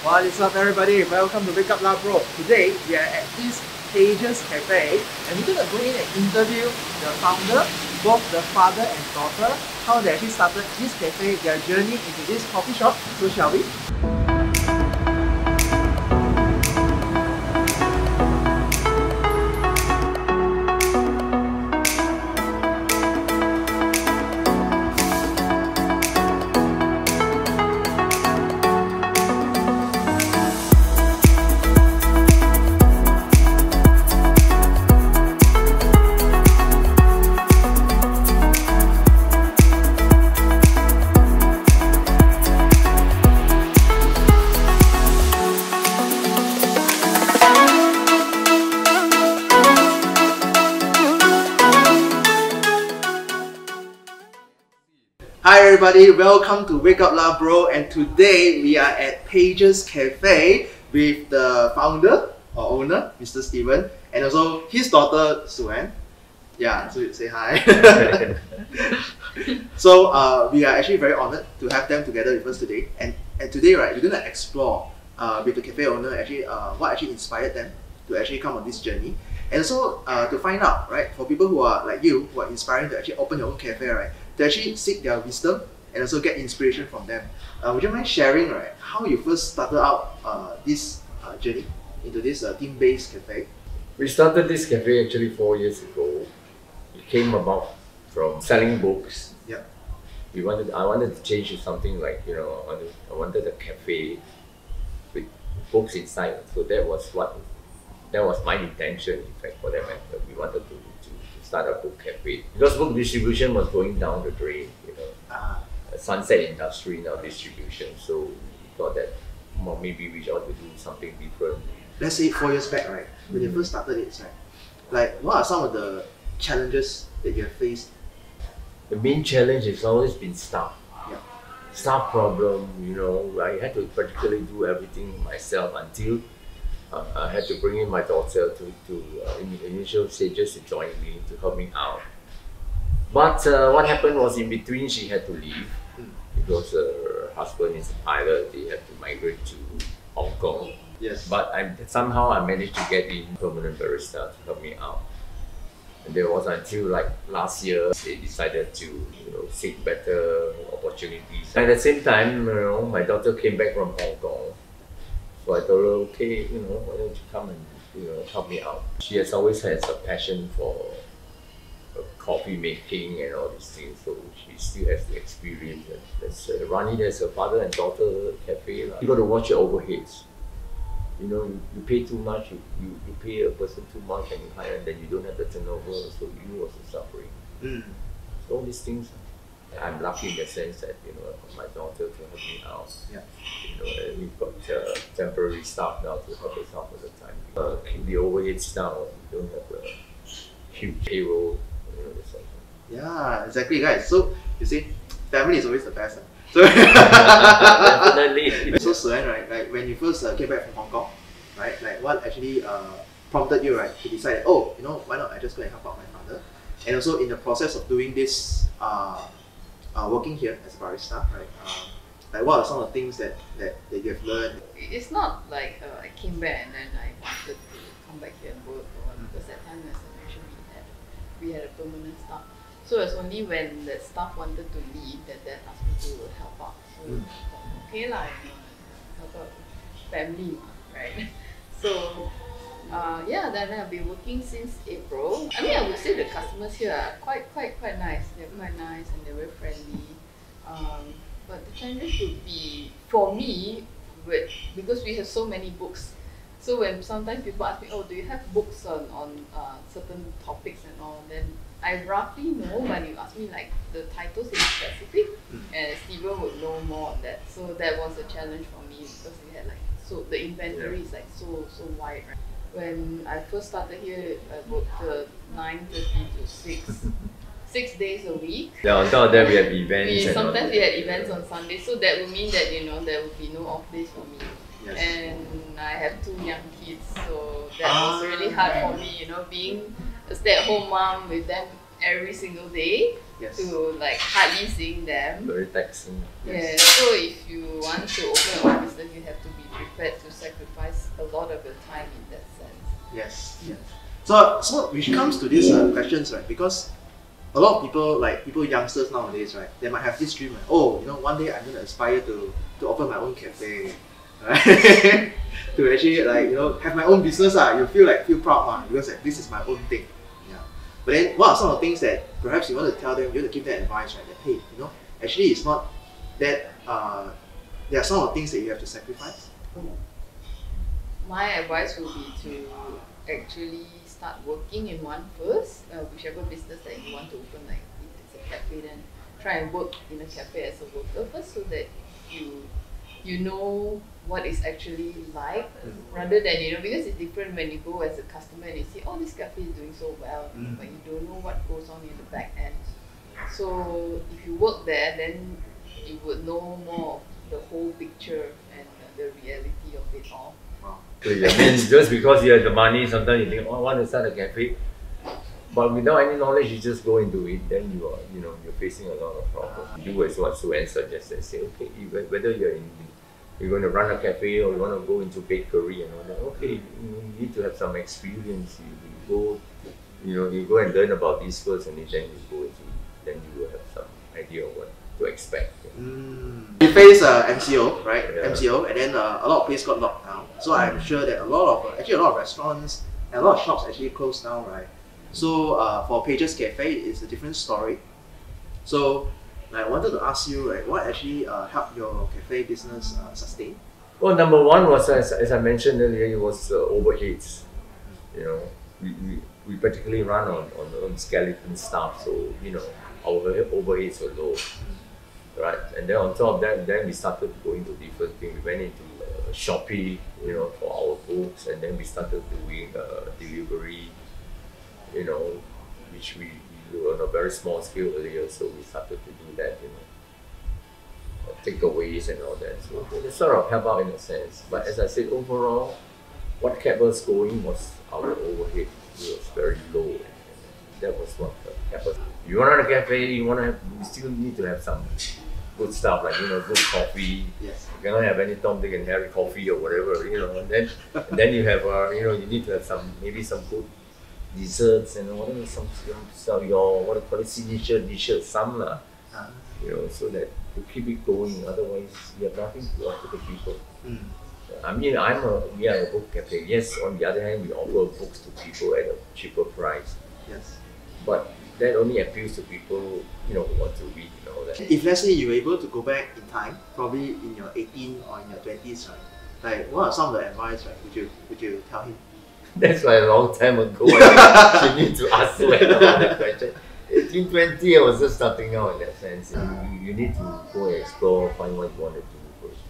What is up, everybody? Welcome to Wake Up Lah Bro. Today we are at this Pages Cafe and we're gonna go in and interview the founder, both the father and daughter, how they actually started this cafe, their journey into this coffee shop. So shall we? Hi everybody, welcome to Wake Up Lah Bro, and today we are at Pages Cafe with the founder or owner, Mr. Steven, and also his daughter, Suen. Yeah, so say hi. So we are actually very honored to have them together with us today, and today, right, we're going to explore with the cafe owner actually what actually inspired them to actually come on this journey, and also to find out, right, for people who are like you, who are inspiring to actually open your own cafe, right, to actually seek their wisdom and also get inspiration from them. Would you mind sharing, right, how you first started out this journey into this team-based cafe? We started this cafe actually 4 years ago. It came about from selling books. Yeah. I wanted to change to something like, you know, I wanted a cafe with books inside. So that was my intention, in fact, for that matter. We wanted to start a book cafe because book distribution was going down the drain, you know. Sunset industry now distribution, so we thought that, well, maybe we ought to do something different. Let's say 4 years back, right, when you first started it, right, like what are some of the challenges that you have faced? The main challenge has always been staff. Yeah. Staff problem, you know. I had to practically do everything myself until I had to bring in my daughter in the initial stages to join me, to help me out. But what happened was, in between she had to leave because her husband is a pilot. They had to migrate to Hong Kong. Yes. But somehow I managed to get in permanent barista to help me out. And there was until like last year they decided to, you know, seek better opportunities. And at the same time, you know, my daughter came back from Hong Kong. So I told her, okay, you know, why don't you come and, you know, help me out. She has always had a passion for coffee making and all these things, so she still has the experience. Let's run it as a father and daughter cafe. You got to watch your overheads. You know, you pay too much, you pay a person too much and you hire, and then you don't have the turnover, so you also suffering. So all these things, I'm lucky in the sense that, you know, my daughter can help me out. Yeah. You know, and we've got temporary staff now to help us out at the time. Keep the overheads down. We don't have a huge payroll. You know, this sort of thing. Yeah, exactly, guys. So you see, family is always the best. So Definitely. So Suen, right, like when you first came back from Hong Kong, right, like what actually prompted you, right, to decide, oh, you know, why not I just go and help out my father? And also in the process of doing this, working here as a barista, right, like what are some of the things that you have learned? It's not like I came back and then I wanted to come back here and work or what, because that time, as I mentioned, we had a permanent staff. So it's only when the staff wanted to leave that asked me to help out. So okay lah, you know, help out family, right? So yeah, then I've been working since April. I mean, I would say the customers here are quite nice. They're quite nice and they're very friendly. But the challenge would be for me, because we have so many books. So when sometimes people ask me, oh, do you have books on certain topics and all, then I roughly know, but you ask me like the titles in specific, and Steven would know more on that. So that was a challenge for me because we had like, so the inventory is like so wide, right? When I first started here, I worked 9:30 to 6 days a week. Yeah, on top of that we have events. Sometimes we had events on Sundays, so that would mean that, you know, there would be no off days for me. Yes. And I have 2 young kids, so that was really hard for me, you know, being a stay-at-home mom with them every single day. Yes. To like hardly seeing them. Very taxing. Yeah. So if you want to open your own business, you have to be prepared So which comes to these questions, right? Because a lot of people, like people youngsters nowadays, right? They might have this dream, like, oh, one day I'm gonna aspire to open my own cafe, right? To actually have my own business. You feel proud, because like, this is my own thing. Yeah. But then what are some of the things that perhaps you want to tell them, you want to give them advice, right? That hey, actually it's not that there are some of the things that you have to sacrifice. My advice would be to actually start working in one first, whichever business that you want to open, like if it's a cafe, then try and work in a cafe as a worker first, so that you know what it's actually like, rather than because it's different when you go as a customer and you see, oh, this cafe is doing so well, but you don't know what goes on in the back end. So if you work there, then you would know more of the whole picture and the reality of it all. So, I mean, just because you have the money, sometimes you think, oh, I want to start a cafe, but without any knowledge, you just go into it. Then you're facing a lot of problems. Do as what Sue Ann suggested. Say, okay, whether you're going to run a cafe or you want to go into bakery and all that. Okay, you need to have some experience. You go and learn about this first, and then then you will have some idea of what to expect. We face MCO, right? Yeah. MCO, and then a lot of places got locked down. So I'm sure that a lot of restaurants and a lot of shops actually closed down, right? So for Pages Cafe, it's a different story. So I wanted to ask you, right, what actually helped your cafe business sustain? Well, number one was, as I mentioned earlier, it was overheads. We particularly run on skeleton staff, so our overheads were low. Right, and then on top of that, then we started going to different things. We went into Shopee, for our books, and then we started doing delivery, which we were on a very small scale earlier, so we started to do that, takeaways and all that. So it sort of helped out in a sense. But as I said, overall, what kept us going was our overhead. It was very low. And that was what kept us. If you want to run a cafe, you still need to have some good stuff, like good coffee. Yes. You cannot have any Tom, Dick and Harry coffee or whatever, and then you have you need to have maybe some good desserts and whatever, some your what do you call it, signature dishes, some so that to keep it going. Otherwise, you have nothing to offer to people. I mean, we are a book cafe. Yes, on the other hand, we offer books to people at a cheaper price. Yes. But that only appeals to people, who want to read and all that. If let's say you were able to go back in time, probably in your 18 or in your 20s, right? Like, what are some of the advice, right? Would you tell him? That's like a long time ago. I think you need to ask Sue Ann about that question. 18, 20, I was just starting out in that sense. You need to go and explore, find what you want to do first.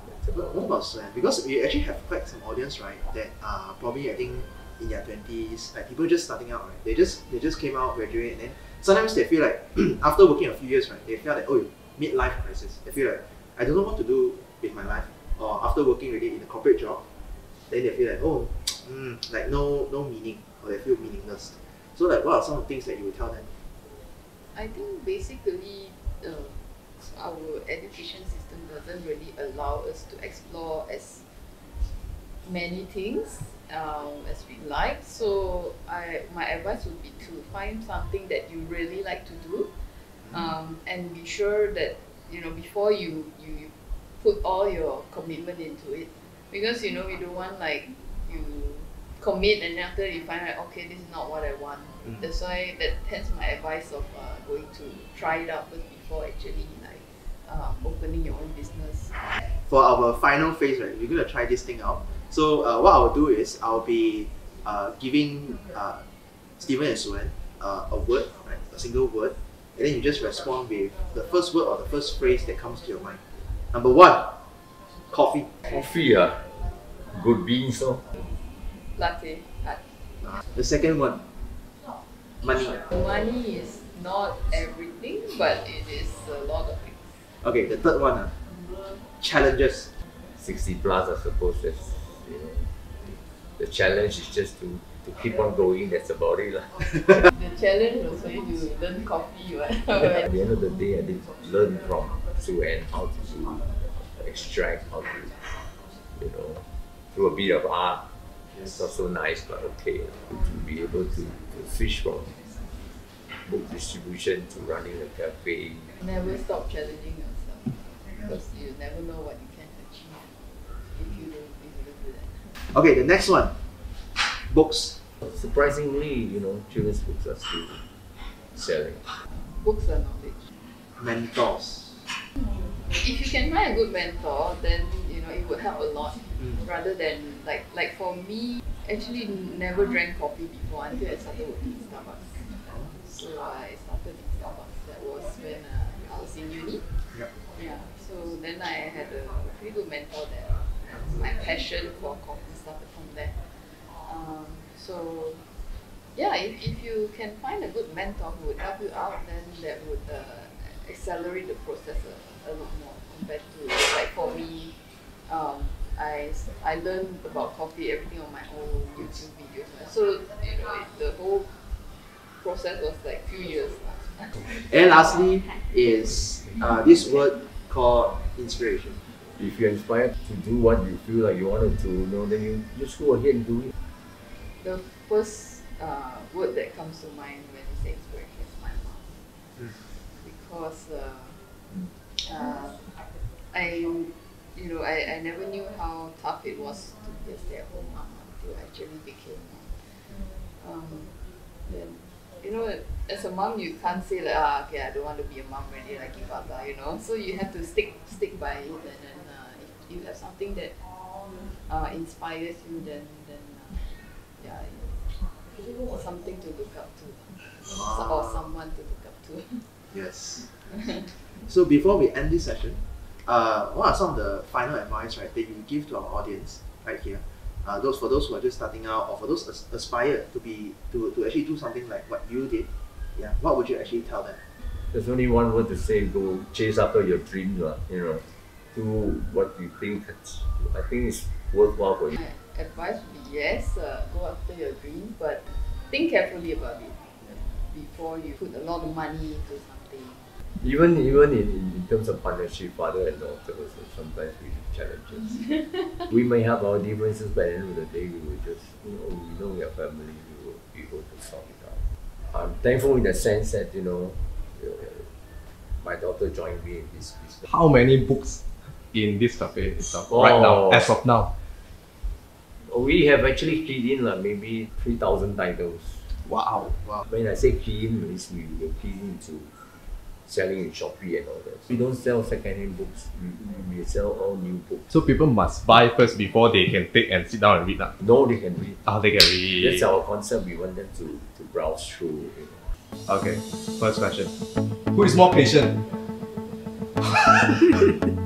That's about What about Sue Ann? Because we actually have quite some audience, right? That are probably, I think, in their 20s, like people just starting out, right? They just came out, graduate, and then sometimes they feel like after working a few years, right? They feel like, oh, midlife crisis. They feel like, I don't know what to do with my life. Or after working already in a corporate job, then they feel like, oh, like no meaning, or they feel meaningless. So like, what are some of the things that you would tell them? I think basically our education system doesn't really allow us to explore as many things as we like. So my advice would be to find something that you really like to do, and be sure that before you put all your commitment into it, because you don't want like you commit and then after you find out, okay, this is not what I want. That's why hence my advice of going to try it out first before actually opening your own business. For our final phase, right, we're going to try this thing out. So what I'll do is I'll be giving Steven and Sue Ann a word, right, a single word, and then you just respond with the first word or the first phrase that comes to your mind. Number one, coffee. Coffee, good beans, no? Latte art. The second one, money. Money is not everything, but it is a lot of things. Okay, the third one, challenges. 60 plus, I suppose. That's the challenge is just to keep on going. That's about it, lah. The challenge also you learn coffee, right? At the end of the day, I did learn from Sue Ann how to extract, how to through a bit of art, It's not so nice, but okay. To be able to switch from book distribution to running a cafe. Never stop challenging yourself because you never know what you can achieve if you don't do that. Okay, the next one, books. Surprisingly, children's books are still selling. Books are knowledge. Mentors. If you can find a good mentor, then it would help a lot. Rather than like for me, actually never drank coffee before until I started working in Starbucks. So I started in Starbucks. That was when I was in uni. Yep. Yeah. So then I had a pretty good mentor there. My passion for coffee started from there. So yeah, if you can find a good mentor who would help you out, then that would accelerate the process a lot more compared to like for me. I learned about coffee, everything on my own, YouTube videos. So the whole process was like few years. And lastly is this word called inspiration. If you're inspired to do what you feel like you wanted to, then you just go ahead and do it. The first word that comes to mind when you say inspiration is my mom, because I never knew how tough it was to be a stay-at-home mom until I actually became one. Then as a mom you can't say like okay, I don't want to be a mom already, like give up, so you have to stick by it, and then if you have something that inspires you, then something to look up to, or someone to look up to. Yes. So before we end this session, what are some of the final advice, right, that you give to our audience right here? For those who are just starting out, or for those aspire to actually do something like what you did, what would you actually tell them? There's only one word to say: go chase after your dreams, do what you think. I think it's worthwhile for you. My advice would be yes, go after your dream, but think carefully about it before you put a lot of money into something. Even in terms of partnership, father and daughter, also sometimes we have challenges. We may have our differences, but at the end of the day, we will just, we know we are family, we will be able to sort it out. I'm thankful in the sense that, my daughter joined me in this business. How many books in this cafe itself right now, as of now? We have actually keyed in maybe 3,000 titles. Wow. When I say key in, means we will key into selling in Shopee and all that. We don't sell second-hand books. We sell all new books. So people must buy first before they can take and sit down and read. No, they can read. They can read. That's our concept. We want them to browse through. Okay, first question. Who is more patient?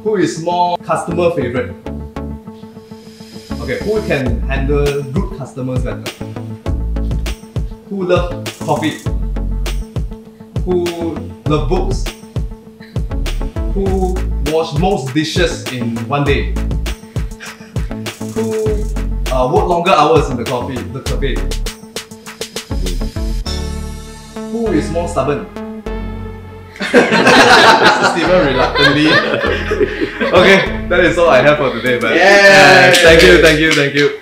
Who is more customer favorite? Okay, who can handle rude customers better? Who love coffee? Who love books? Who wash most dishes in one day? Who work longer hours in the cafe? Who is more stubborn? Mr. Steven reluctantly. Okay, that is all I have for today. But Yay! thank you.